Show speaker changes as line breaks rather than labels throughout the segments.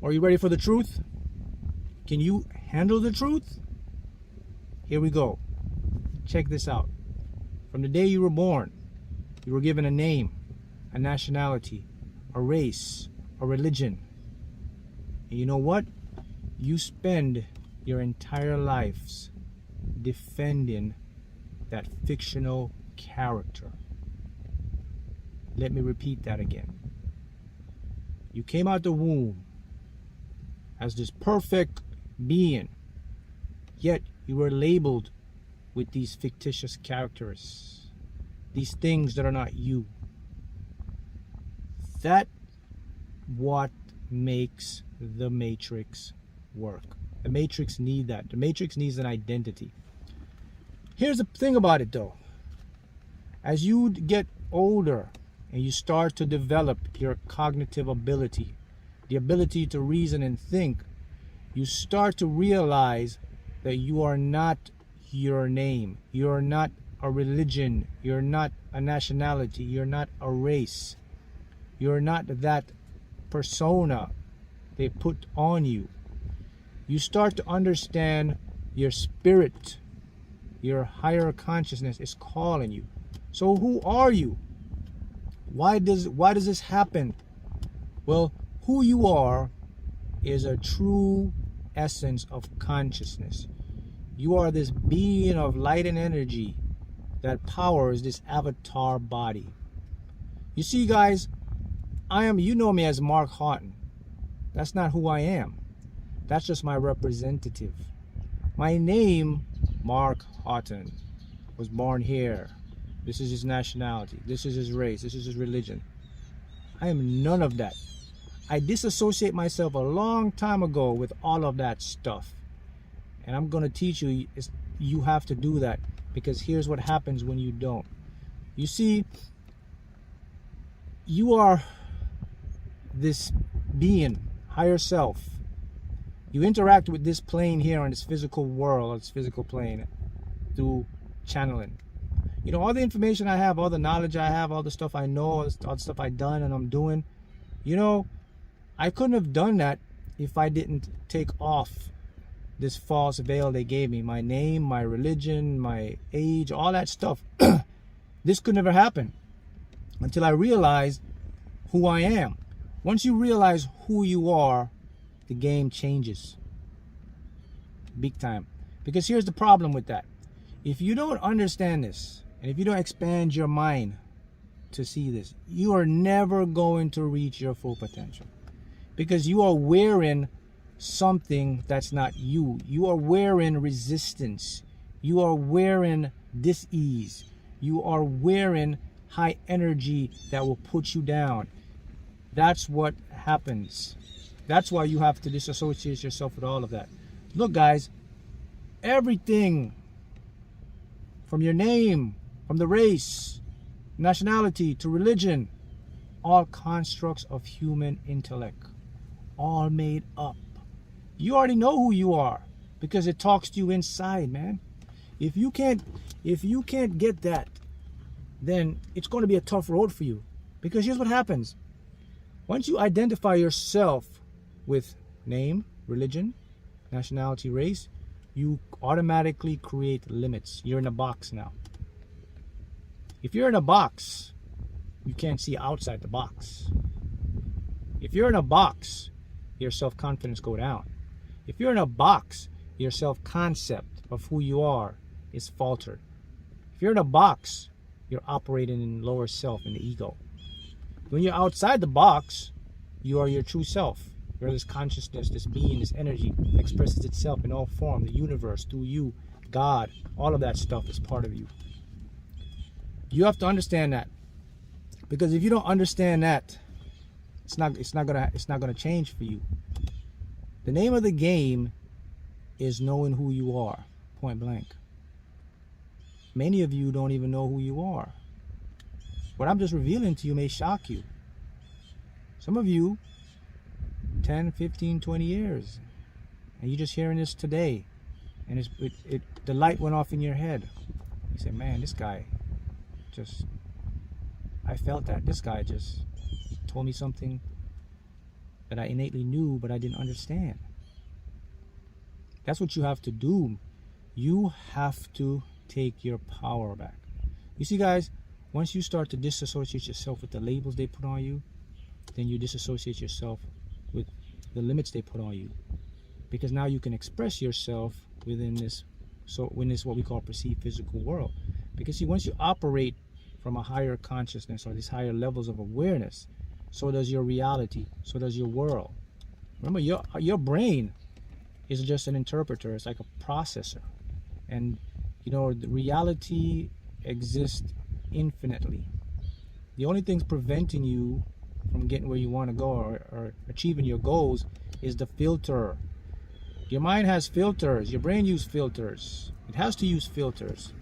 Are you ready for the truth? Can you handle the truth? Here we go. Check this out. From the day you were born, you were given a name, a nationality, a race, a religion. And you know what? You spend your entire lives defending that fictional character. Let me repeat that again. You came out the womb as this perfect being, yet you were labeled with these fictitious characters, these things that are not you. That's what makes the Matrix work. The Matrix needs that. The Matrix needs an identity. Here's the thing about it though. As you get older and you start to develop your cognitive ability, the ability to reason and think, you start to realize that you are not your name. You're not a religion. You're not a nationality. You're not a race. You're not that persona they put on you. You start to understand your spirit, your higher consciousness is calling you. So who are you? Why does this happen? Well, who you are is a true essence of consciousness. You are this being of light and energy that powers this avatar body. You see, guys, you know me as Mark Houghton. That's not who I am. That's just my representative. My name, Mark Houghton, was born here. This is his nationality. This is his race. This is his religion. I am none of that. I disassociate myself a long time ago with all of that stuff. And I'm going to teach you, you have to do that. Because here's what happens when you don't. You see, you are this being, higher self. You interact with this plane here on this physical world, this physical plane, through channeling. You know, all the information I have, all the knowledge I have, all the stuff I know, all the stuff I've done and I'm doing, you know, I couldn't have done that if I didn't take off this false veil they gave me. My name, my religion, my age, all that stuff. This could never happen until I realized who I am. Once you realize who you are, the game changes. Big time. Because here's the problem with that. If you don't understand this, and if you don't expand your mind to see this, you are never going to reach your full potential. Because you are wearing something that's not you. You are wearing resistance. You are wearing dis-ease. You are wearing high energy that will put you down. That's what happens. That's why you have to disassociate yourself with all of that. Look, guys, everything from your name, from the race, nationality to religion, all constructs of human intellect, all made up. You already know who you are because it talks to you inside, man. If you can't get that, then it's going to be a tough road for you. Because here's what happens. Once you identify yourself with name, religion, nationality, race, you automatically create limits. You're in a box now. If you're in a box, you can't see outside the box. If you're in a box, your self-confidence go down. If you're in a box, your self-concept of who you are is faltered. If you're in a box, you're operating in lower self, in the ego. When you're outside the box, you are your true self. You're this consciousness, this being, this energy that expresses itself in all form, the universe, through you, God, all of that stuff is part of you. You have to understand that. Because if you don't understand that, it's not gonna change for you. The name of the game is knowing who you are, point blank. Many of you don't even know who you are. What I'm just revealing to you may shock you. Some of you, 10, 15, 20 years, and you're just hearing this today, and the light went off in your head. You say, man, this guy I felt that. This guy just told me something that I innately knew, but I didn't understand. That's what you have to do. You have to take your power back. You see, guys, once you start to disassociate yourself with the labels they put on you, then you disassociate yourself with the limits they put on you. Because now you can express yourself within this what we call perceived physical world. Because see, once you operate from a higher consciousness or these higher levels of awareness, so does your reality, so does your world. Remember, your brain is just an interpreter. It's like a processor. And the reality exists infinitely. The only things preventing you from getting where you want to go or achieving your goals is the filter. Your mind has filters. Your brain uses filters. It has to use filters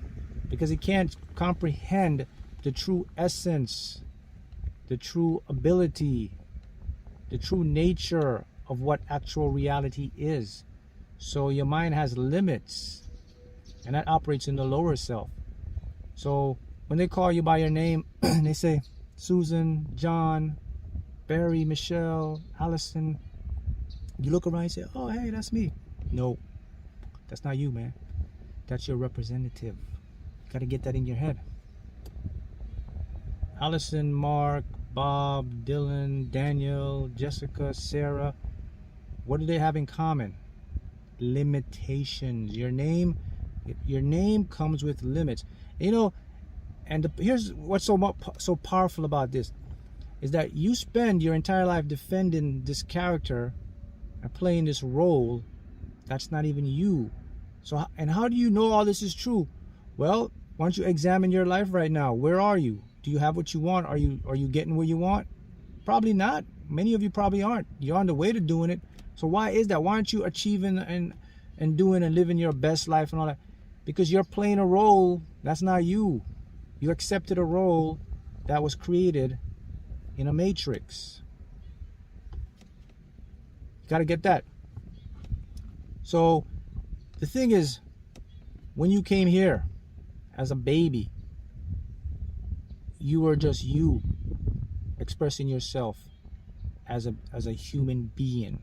because it can't comprehend the true essence, the true ability, the true nature of what actual reality is. So your mind has limits, and that operates in the lower self. So when they call you by your name, they say Susan, John, Barry, Michelle, Allison, you look around and say, oh, hey, that's me. No, that's not you, man. That's your representative. You got to get that in your head. Allison, Mark, Bob, Dylan, Daniel, Jessica, Sarah, what do they have in common? Limitations. Your name comes with limits. Here's what's so powerful about this is that you spend your entire life defending this character and playing this role that's not even you. So, and how do you know all this is true? Well, why don't you examine your life right now? Where are you? Do you have what you want? Are you getting where you want? Probably not. Many of you probably aren't. You're on the way to doing it. So why is that? Why aren't you achieving and doing and living your best life and all that? Because you're playing a role that's not you. You accepted a role that was created in a matrix. You got to get that. So the thing is, when you came here as a baby, you were just you expressing yourself as a human being.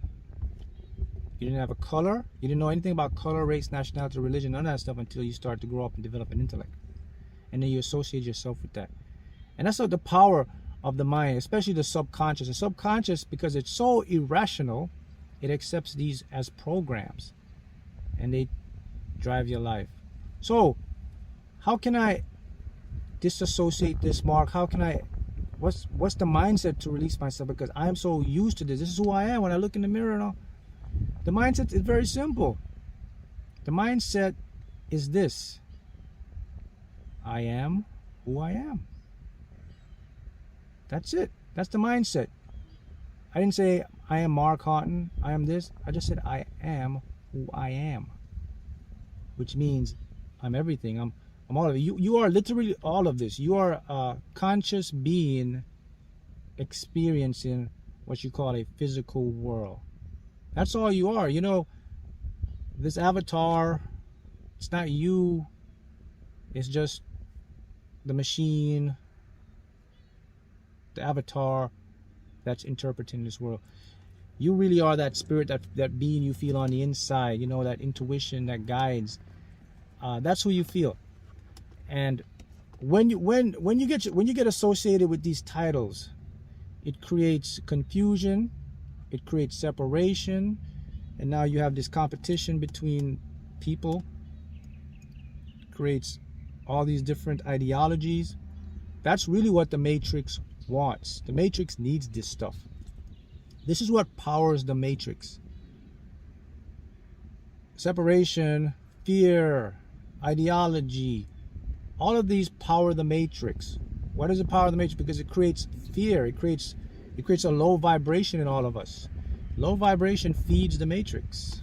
You didn't have a color. You didn't know anything about color, race, nationality, religion, none of that stuff until you start to grow up and develop an intellect. And then you associate yourself with that. And that's the power of the mind, especially the subconscious. The subconscious, because it's so irrational, it accepts these as programs. And they drive your life. So, how can I disassociate this, Mark? How can I, what's the mindset to release myself? Because I'm so used to this. This is who I am when I look in the mirror and all. The mindset is very simple. The mindset is this: I am who I am. That's it. That's the mindset. I didn't say I am Mark Houghton, I am this. I just said I am who I am, which means I'm everything. I'm all of it. You are literally all of this. You are a conscious being experiencing what you call a physical world. That's all you are. This avatar, it's not you. It's just the machine, the avatar that's interpreting this world. You really are that spirit, that being you feel on the inside, that intuition that guides. That's who you feel. And when you get associated with these titles, it creates confusion, it creates separation, and now you have this competition between people. It creates all these different ideologies. That's really what the Matrix wants. The Matrix needs this stuff. This is what powers the Matrix. Separation, fear, ideology, all of these power the Matrix. Why does it power the Matrix? Because it creates fear. It creates a low vibration in all of us. Low vibration feeds the Matrix.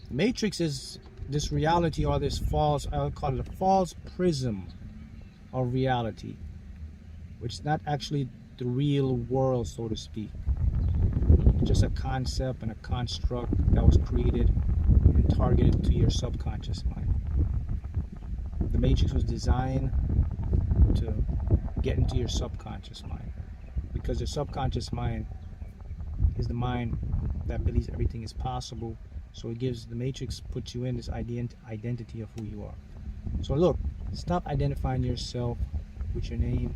The Matrix is this reality, or this false, I'll call it a false prism of reality, which is not actually the real world, so to speak. It's just a concept and a construct that was created and targeted to your subconscious mind. The Matrix was designed to get into your subconscious mind, because your subconscious mind is the mind that believes everything is possible. So it gives the matrix, puts you in this identity of who you are. So look, stop identifying yourself with your name,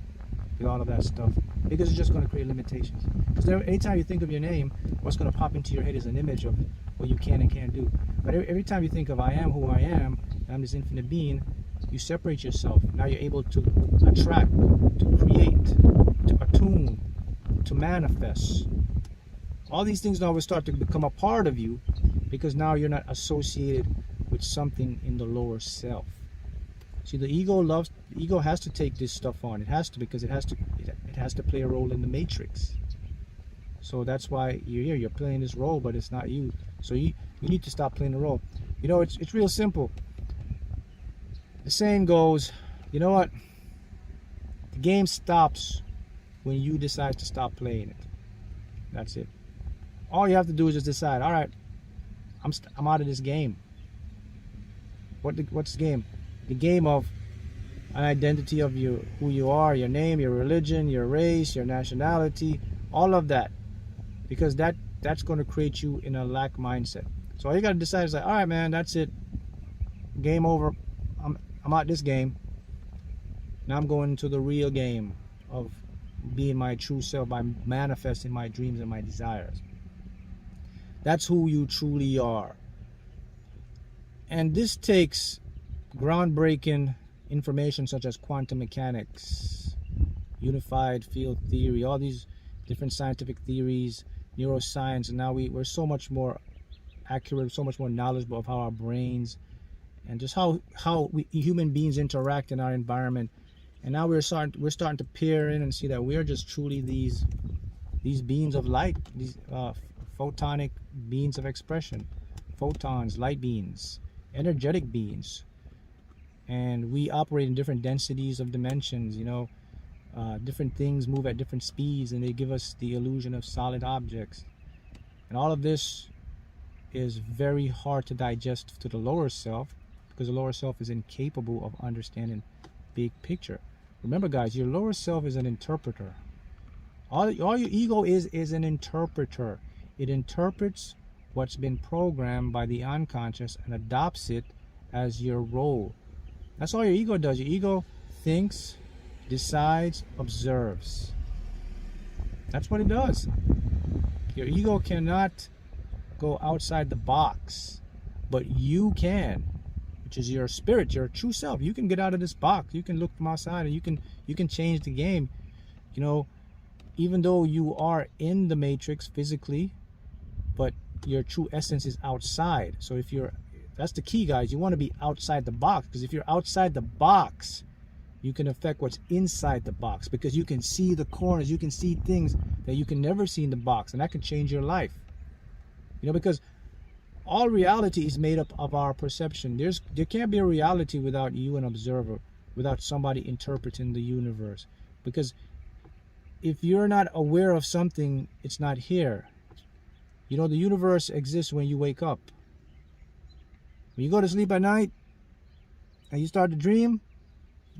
with all of that stuff, because it's just going to create limitations. Because anytime you think of your name, what's going to pop into your head is an image of what you can and can't do. But every time you think of I am who I am, and I'm this infinite being, you separate yourself. Now you're able to attract, to create, to attune, to manifest. All these things now will start to become a part of you, because now you're not associated with something in the lower self. See, the ego has to take this stuff on. It has to, because it has to play a role in the matrix. So that's why you're here. You're playing this role, but it's not you. So you need to stop playing the role. You know, it's real simple. The saying goes, you know what? The game stops when you decide to stop playing it. That's it. All you have to do is just decide, all right, I'm out of this game. What's the game? The game of an identity of you, who you are, your name, your religion, your race, your nationality, all of that. Because that's going to create you in a lack mindset. So all you got to decide is like, all right, man, that's it. Game over. I'm out this game. Now I'm going into the real game of being my true self by manifesting my dreams and my desires. That's who you truly are. And this takes groundbreaking information such as quantum mechanics, unified field theory, all these different scientific theories, neuroscience, and now we're so much more accurate, so much more knowledgeable of how our brains and just how we human beings interact in our environment. And now we're starting to peer in and see that we're just truly these beings of light, these photonic beings of expression, photons, light beings, energetic beings. And we operate in different densities of dimensions, you know. Different things move at different speeds, and they give us the illusion of solid objects. And all of this is very hard to digest to the lower self, because the lower self is incapable of understanding big picture. Remember, guys, your lower self is an interpreter. All your ego is an interpreter. It interprets what's been programmed by the unconscious and adopts it as your role. That's all your ego does. Your ego thinks, decides, observes. That's what it does. Your ego cannot go outside the box, but you can, which is your spirit, your true self. You can get out of this box. You can look from outside, and you can change the game. You know, even though you are in the matrix physically, but your true essence is outside. So that's the key, guys. You want to be outside the box, because if you're outside the box, you can affect what's inside the box, because you can see the corners, you can see things that you can never see in the box, and that can change your life. You know, because all reality is made up of our perception. There can't be a reality without you, an observer, without somebody interpreting the universe. Because if you're not aware of something, it's not here. You know, the universe exists when you wake up. When you go to sleep at night and you start to dream,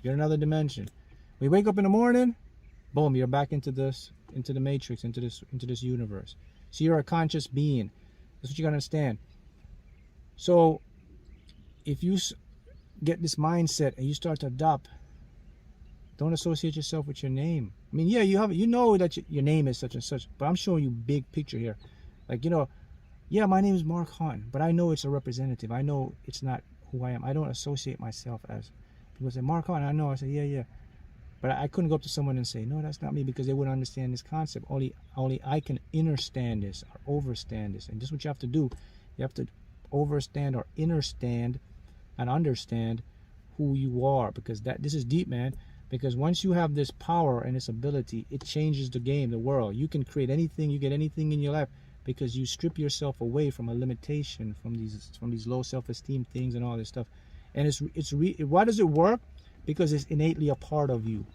you're in another dimension. When you wake up in the morning, boom, you're back into the matrix, into this universe. So you're a conscious being. That's what you gotta understand. So if you get this mindset and you start to adopt, don't associate yourself with your name. I mean, yeah, you know that your name is such and such, but I'm showing you big picture here. Like, you know, yeah, my name is Mark Hunt, but I know it's a representative. I know it's not who I am. I don't associate myself as. People say, Mark Hunt, I know. I say, yeah. But I couldn't go up to someone and say, no, that's not me, because they wouldn't understand this concept. Only I can understand this or overstand this. And this is what you have to do. You have to overstand or understand and understand who you are, because this is deep, man. Because once you have this power and this ability, it changes the game, the world. You can create anything, you get anything in your life, because you strip yourself away from a limitation, from these low self-esteem things and all this stuff. And why does it work? Because it's innately a part of you.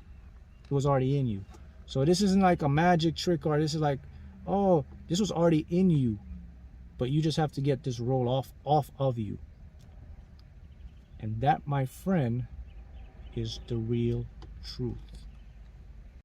It was already in you. So this isn't like a magic trick, or this is like, oh, this was already in you, but you just have to get this role off of you. And that, my friend, is the real truth.